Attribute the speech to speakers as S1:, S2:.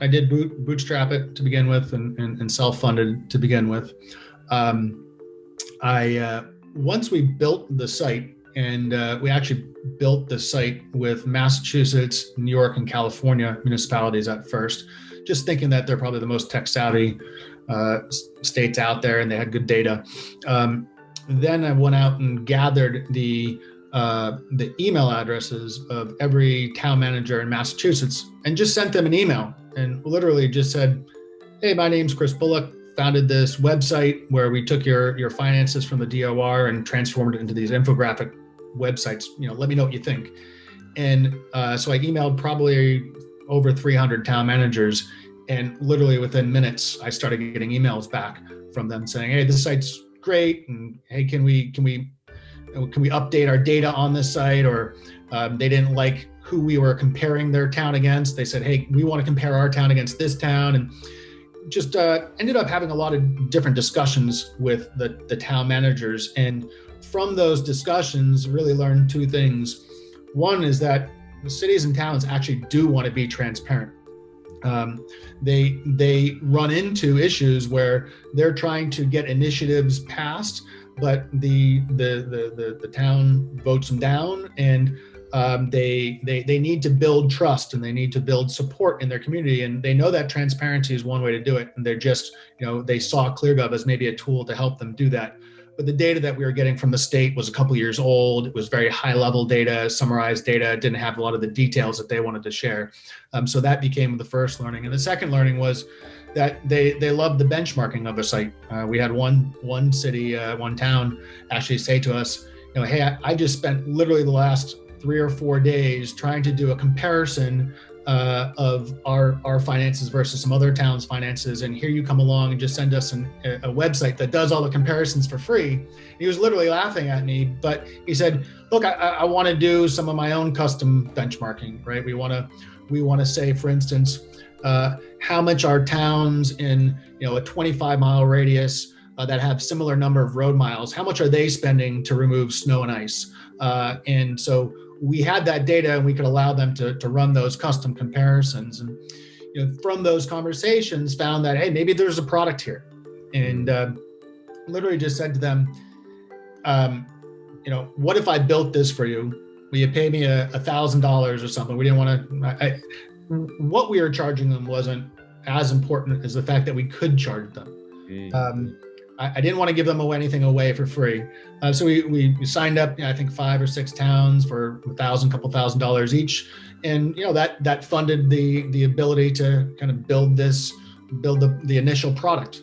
S1: I did bootstrap it to begin with and self-funded to begin with. Once we built the site, and we actually built the site with Massachusetts, New York, and California municipalities at first, just thinking that they're probably the most tech savvy states out there, and they had good data. Then I went out and gathered the email addresses of every town manager in Massachusetts and just sent them an email and literally just said, "Hey, my name's Chris Bullock. Founded this website where we took your finances from the DOR and transformed it into these infographic websites. Let me know what you think." And so I emailed probably over 300 town managers, and literally within minutes, I started getting emails back from them saying, "Hey, this site's great, and hey, can we update our data on this site?" Or they didn't like who we were comparing their town against. They said, "Hey, we want to compare our town against this town," and just ended up having a lot of different discussions with the town managers. And from those discussions, really learned two things. One is that the cities and towns actually do want to be transparent. They run into issues where they're trying to get initiatives passed, but the town votes them down, and they need to build trust, and they need to build support in their community, and they know that transparency is one way to do it, and they're just, they saw Cleargov as maybe a tool to help them do that. But the data that we were getting from the state was a couple years old. It was very high level data, summarized data, didn't have a lot of the details that they wanted to share. So that became the first learning. And the second learning was that they loved the benchmarking of the site. We had one city, one town actually say to us, "Hey, I just spent literally the last 3 or 4 days trying to do a comparison of our finances versus some other towns' finances, and here you come along and just send us a website that does all the comparisons for free." He was literally laughing at me, but he said, "Look, I want to do some of my own custom benchmarking, right? We want to say, for instance, how much our towns in a 25-mile radius that have similar number of road miles, how much are they spending to remove snow and ice?" And so we had that data, and we could allow them to run those custom comparisons. And from those conversations, found that, hey, maybe there's a product here. And literally just said to them, what if I built this for you? Will you pay me $1,000 or something? We didn't want to. What we were charging them wasn't as important as the fact that we could charge them. I didn't want to give them anything away for free. So we signed up, I think 5 or 6 towns for couple thousand dollars each. And, that funded the ability to kind of build the initial product.